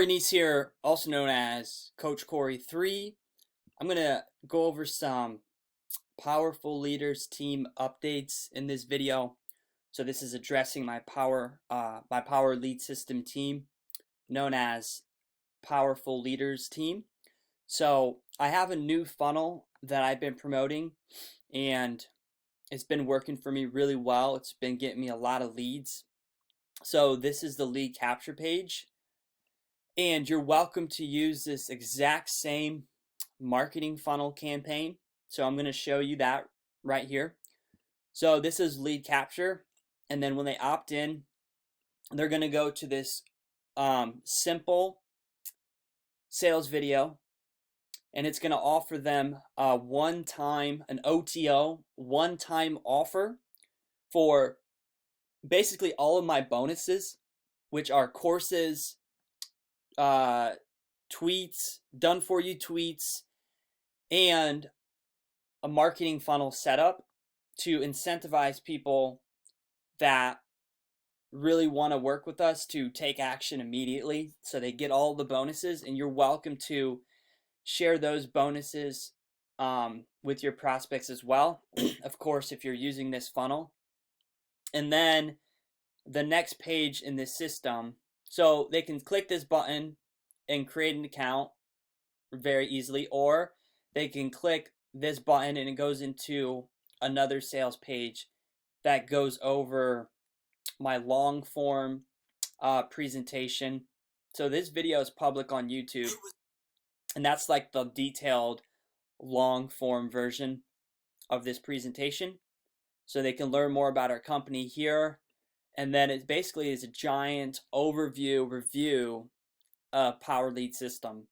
Corey Neese here, also known as Coach Corey 3. I'm going to go over some Powerful Leaders team updates in this video. So this is addressing my Power Lead System team, known as Powerful Leaders team. So I have a new funnel that I've been promoting, and it's been working for me really well. It's been getting me a lot of leads. So this is the lead capture page. And you're welcome to use this exact same marketing funnel campaign. So I'm going to show you that right here. So this is lead capture. And then when they opt in, they're going to go to this simple sales video. And it's going to offer them an OTO, one-time offer for basically all of my bonuses, which are courses, tweets, done for you tweets, and a marketing funnel setup to incentivize people that really want to work with us to take action immediately, so they get all the bonuses. And you're welcome to share those bonuses with your prospects as well, of course, if you're using this funnel. And then the next page in this system, so they can click this button and create an account very easily, or they can click this button and it goes into another sales page that goes over my long form presentation. So this video is public on YouTube, and that's like the detailed long form version of this presentation, so they can learn more about our company here. And then it basically is a giant overview review of Power Lead System,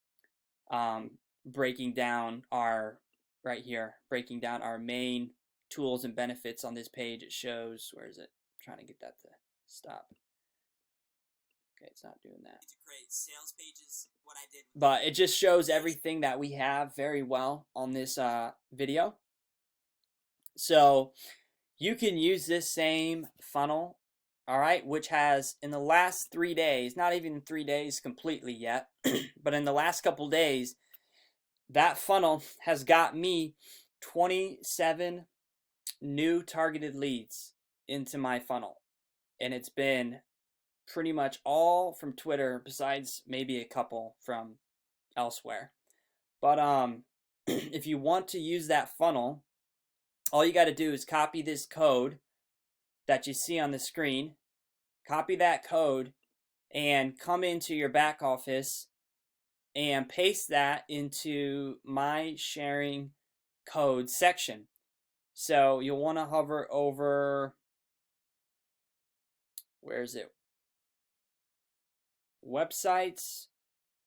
breaking down our main tools and benefits. On this page it shows, where is it? I'm trying to get that to stop. Okay, it's not doing that. To create sales pages, what I did. But it just shows everything that we have very well on this video. So you can use this same funnel, all right, which has, in the last 3 days, not even 3 days completely yet, but in the last couple days, that funnel has got me 27 new targeted leads into my funnel. And it's been pretty much all from Twitter, besides maybe a couple from elsewhere. But if you want to use that funnel, all you got to do is copy this code that you see on the screen, copy that code, and come into your back office and paste that into my sharing code section. So you'll want to hover over, where is it? Websites,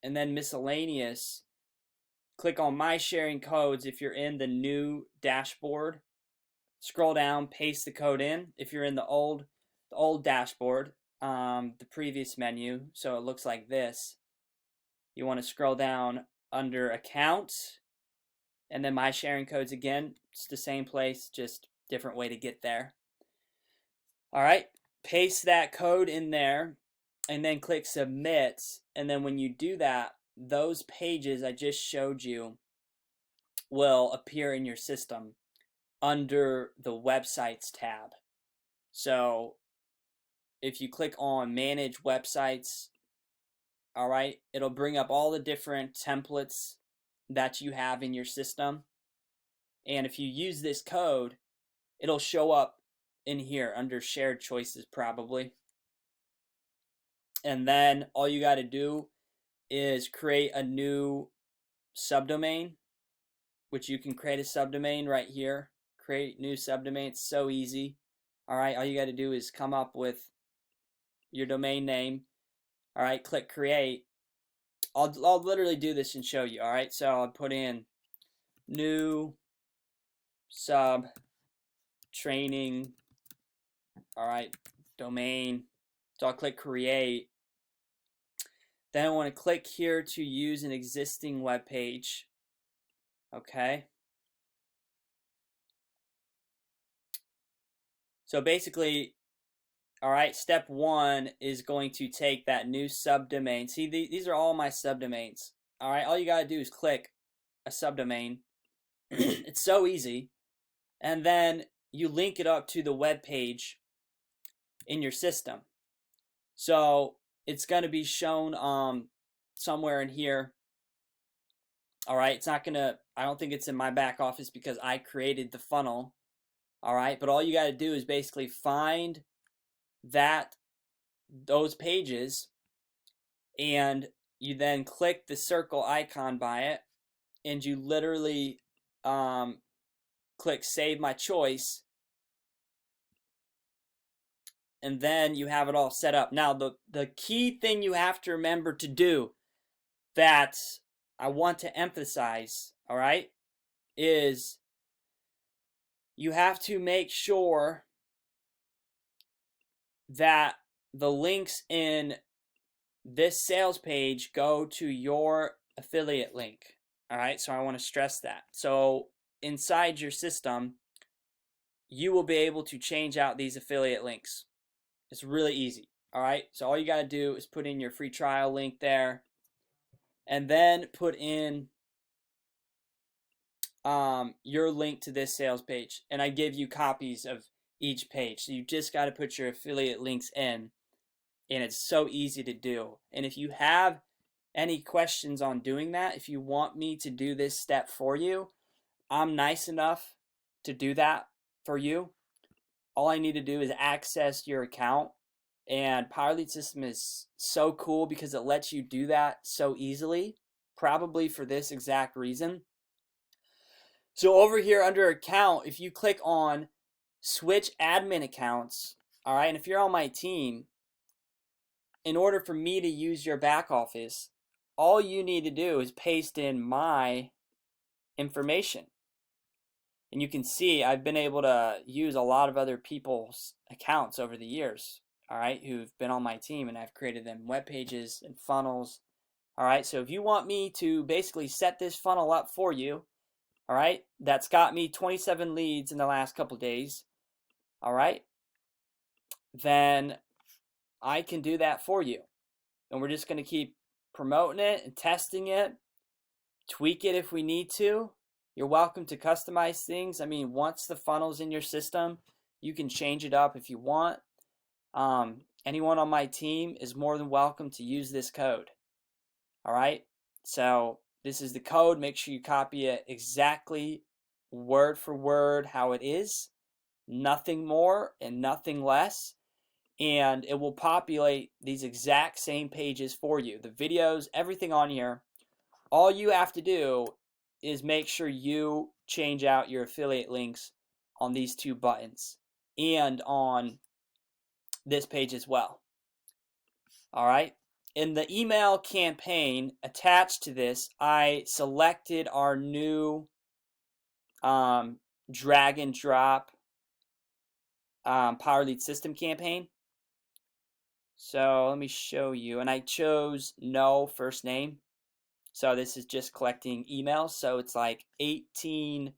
and then miscellaneous. Click on my sharing codes if you're in the new dashboard. Scroll down, paste the code in. If you're in the old dashboard, the previous menu, so it looks like this, you want to scroll down under account, and then my sharing codes again. It's the same place, just different way to get there. All right, paste that code in there, and then click submit. And then when you do that, those pages I just showed you will appear in your system under the websites tab. So if you click on manage websites, all right, it'll bring up all the different templates that you have in your system. And if you use this code, it'll show up in here under shared choices probably. And then all you got to do is create a new subdomain, which you can create a subdomain right here. Create new subdomain. It's so easy. All right, all you got to do is come up with your domain name. All right, click create. I'll literally do this and show you. All right, so I'll put in new sub training. All right, domain. So I'll click create. Then I want to click here to use an existing web page. Okay. So basically, All right, step 1 is going to take that new subdomain. See, these are all my subdomains. All right, all you got to do is click a subdomain. It's so easy. And then you link it up to the web page in your system. So it's going to be shown somewhere in here. All right, it's not going to, I don't think it's in my back office because I created the funnel. All right, but all you got to do is basically find those pages, and you then click the circle icon by it, and you literally click Save My Choice, and then you have it all set up. Now, the key thing you have to remember to do that I want to emphasize, all right, is you have to make sure that the links in this sales page go to your affiliate link. All right, so I want to stress that. So inside your system, you will be able to change out these affiliate links. It's really easy. All right, so all you got to do is put in your free trial link there, and then put in your link to this sales page. And I give you copies of each page. So you just got to put your affiliate links in, and it's so easy to do. And if you have any questions on doing that, if you want me to do this step for you, I'm nice enough to do that for you. All I need to do is access your account, and Power Lead System is so cool because it lets you do that so easily, probably for this exact reason. So over here under account, if you click on switch admin accounts, all right, and if you're on my team, in order for me to use your back office, all you need to do is paste in my information. And you can see I've been able to use a lot of other people's accounts over the years, all right, who've been on my team, and I've created them web pages and funnels. All right, so if you want me to basically set this funnel up for you, all right, that's got me 27 leads in the last couple days, all right, then I can do that for you. And we're just going to keep promoting it and testing it, tweak it if we need to. You're welcome to customize things. I mean, once the funnel's in your system, you can change it up if you want. Anyone on my team is more than welcome to use this code. All right, so this is the code. Make sure you copy it exactly word for word how it is, nothing more and nothing less, and it will populate these exact same pages for you. The videos, everything on here. All you have to do is make sure you change out your affiliate links on these two buttons and on this page as well. All right. In the email campaign attached to this, I selected our new drag and drop Power Lead System campaign. So let me show you. And I chose no first name. So this is just collecting emails. So it's like 18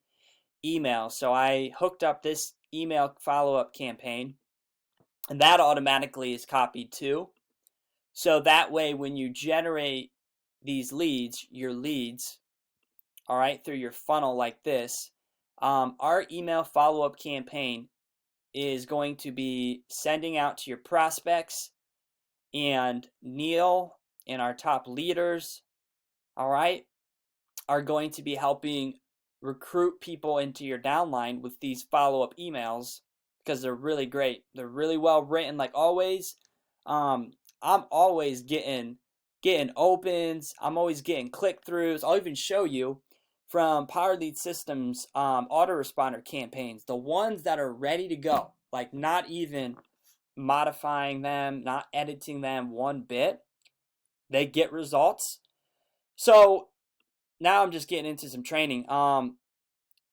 emails. So I hooked up this email follow-up campaign, and that automatically is copied too. So that way when you generate these leads, your leads, all right, through your funnel like this, our email follow-up campaign is going to be sending out to your prospects, and Neil and our top leaders, all right, are going to be helping recruit people into your downline with these follow-up emails because they're really great. They're really well written, like always. I'm always getting opens. I'm always getting click-throughs. I'll even show you from Power Lead Systems autoresponder campaigns, the ones that are ready to go, like not even modifying them, not editing them one bit. They get results. So now I'm just getting into some training.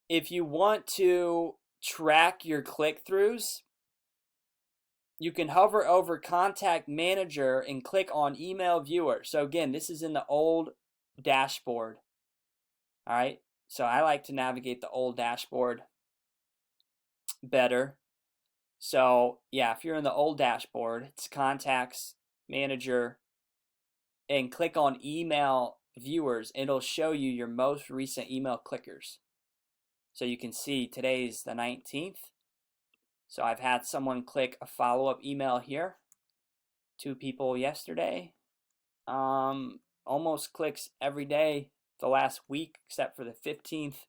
If you want to track your click-throughs, you can hover over Contact Manager and click on Email Viewer. So again, this is in the old dashboard. All right, so I like to navigate the old dashboard better. So yeah, if you're in the old dashboard, it's contacts, manager, and click on email viewers. It'll show you your most recent email clickers. So you can see today's the 19th. So I've had someone click a follow-up email here. 2 people yesterday. Almost clicks every day the last week except for the 15th.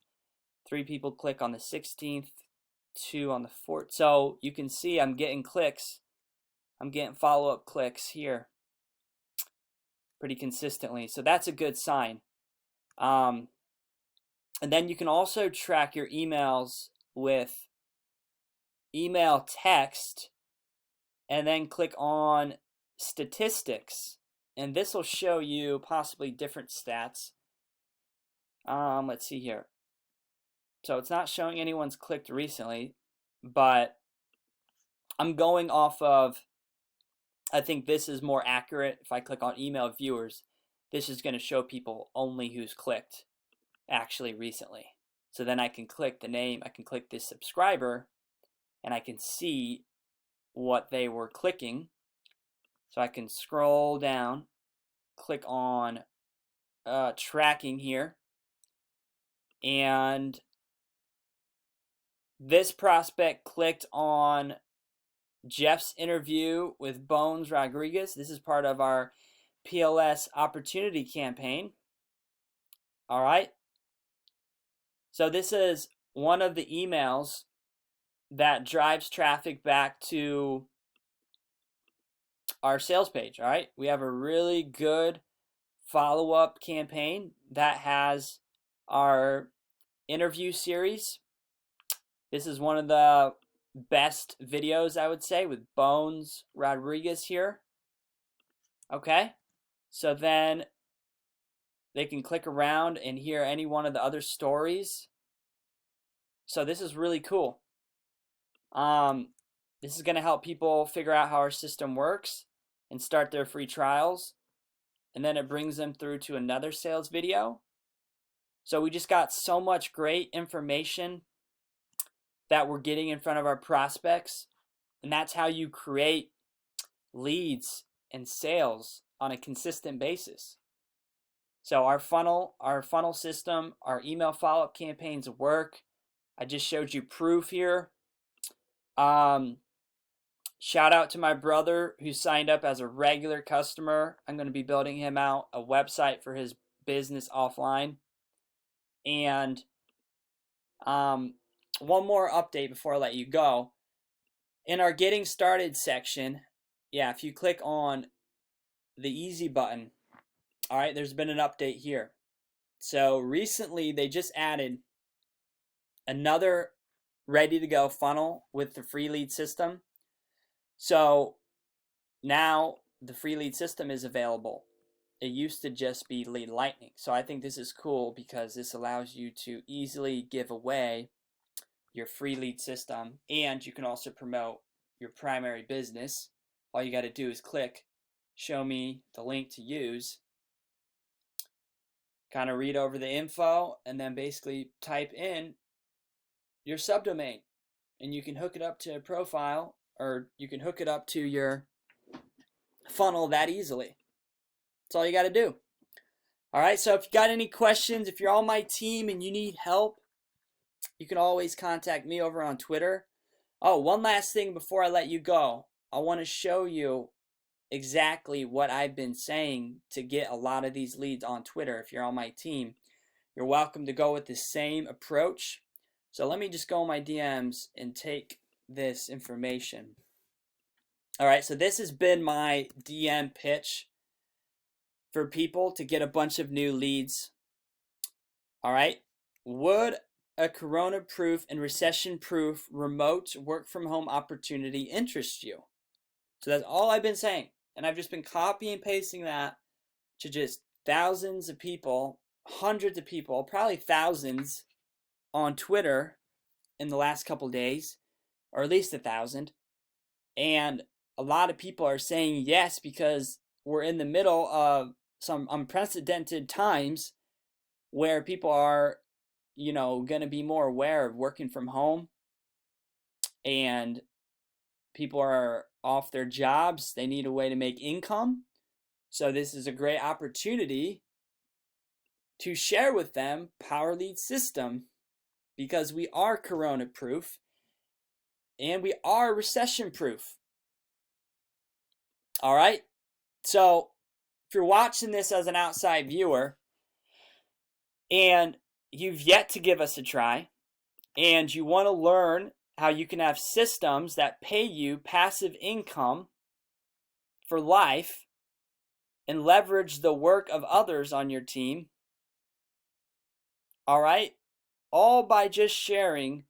3 people click on the 16th, 2 on the 4th. So you can see I'm getting clicks. I'm getting follow-up clicks here pretty consistently. So that's a good sign. And then you can also track your emails with email text and then click on statistics. And this will show you possibly different stats. Let's see here. So it's not showing anyone's clicked recently, but I'm going off of, I think this is more accurate. If I click on email viewers, this is going to show people only who's clicked actually recently. So then I can click the name, I can click this subscriber, and I can see what they were clicking. So I can scroll down, click on tracking here, and this prospect clicked on Jeff's interview with Bones Rodriguez. This is part of our PLS opportunity campaign. All right. So this is one of the emails that drives traffic back to our sales page. All right. We have a really good follow-up campaign that has our interview series. This is one of the best videos, I would say, with Bones Rodriguez here. Okay, so then they can click around and hear any one of the other stories. So this is really cool. This is going to help people figure out how our system works and start their free trials. And then it brings them through to another sales video. So we just got so much great information that we're getting in front of our prospects. And that's how you create leads and sales on a consistent basis. So our funnel system, our email follow-up campaigns work. I just showed you proof here. Shout out to my brother who signed up as a regular customer. I'm going to be building him out a website for his business offline. And one more update before I let you go. In our getting started section, yeah, if you click on the easy button, all right, there's been an update here. So recently they just added another ready to go funnel with the free lead system. So now the free lead system is available. It used to just be Lead Lightning. So I think this is cool because this allows you to easily give away your free lead system, and you can also promote your primary business. All you got to do is click show me the link to use, kind of read over the info, and then basically type in your subdomain, and you can hook it up to a profile, or you can hook it up to your funnel that easily. That's all you got to do. All right, so if you got any questions, if you're on my team and you need help, you can always contact me over on Twitter. Oh, one last thing before I let you go. I want to show you exactly what I've been saying to get a lot of these leads on Twitter. If you're on my team, you're welcome to go with the same approach. So let me just go in my DMs and take this information. All right, so this has been my DM pitch for people to get a bunch of new leads. All right, would a corona-proof and recession-proof remote work-from-home opportunity interest you? So that's all I've been saying. And I've just been copy and pasting that to just thousands of people, hundreds of people, probably thousands on Twitter in the last couple days, or at least 1,000. And a lot of people are saying yes because we're in the middle of some unprecedented times where people are, going to be more aware of working from home. And People are off their jobs. They need a way to make income. So this is a great opportunity to share with them PowerLead system, because we are corona proof and we are recession proof. All right. So if you're watching this as an outside viewer and you've yet to give us a try and you want to learn how you can have systems that pay you passive income for life and leverage the work of others on your team, all right, all by just sharing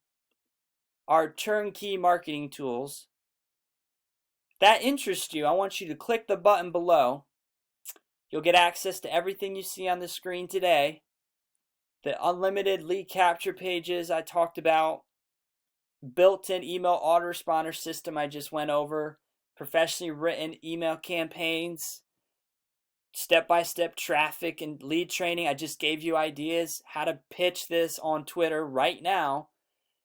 our turnkey marketing tools, that interests you, I want you to click the button below. You'll get access to everything you see on the screen today. The unlimited lead capture pages I talked about, built-in email autoresponder system I just went over, professionally written email campaigns, step-by-step traffic and lead training. I just gave you ideas how to pitch this on Twitter right now.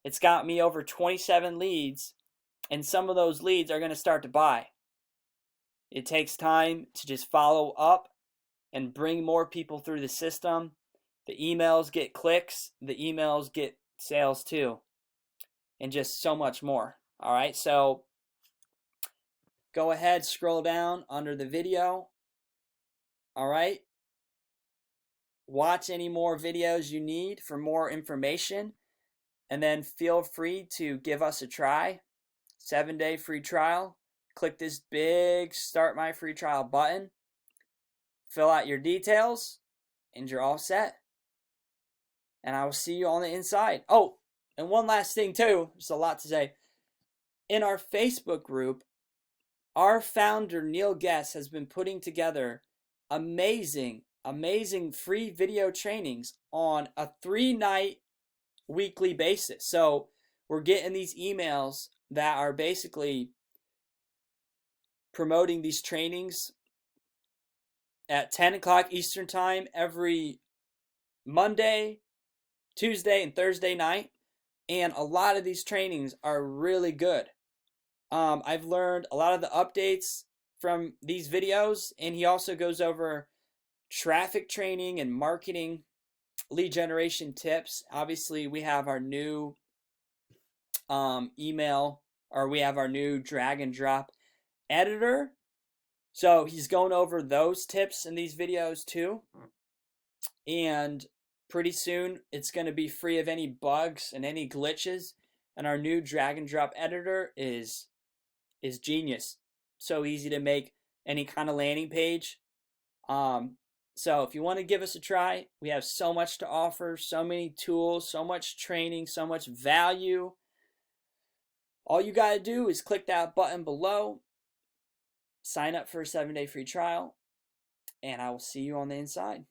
It's got me over 27 leads, and some of those leads are going to start to buy. It takes time to just follow up and bring more people through the system. The emails get clicks, the emails get sales too, and just so much more. All right, so go ahead, scroll down under the video. All right, watch any more videos you need for more information, and then feel free to give us a try. 7-day free trial. Click this big Start My Free Trial button. Fill out your details, and you're all set. And I will see you on the inside. Oh, and one last thing too. There's a lot to say. In our Facebook group, our founder, Neil Guest, has been putting together amazing free video trainings on a 3-night weekly basis. So we're getting these emails that are basically promoting these trainings at 10 o'clock Eastern time every Monday, Tuesday, and Thursday night. And a lot of these trainings are really good. I've learned a lot of the updates from these videos, and he also goes over traffic training and marketing lead generation tips. Obviously, we have our new email, or we have our new drag and drop editor. So he's going over those tips in these videos too. And pretty soon it's going to be free of any bugs and any glitches. And our new drag and drop editor is genius. So easy to make any kind of landing page. So if you want to give us a try, we have so much to offer, so many tools, so much training, so much value. All you got to do is click that button below, sign up for a 7-day free trial, and I will see you on the inside.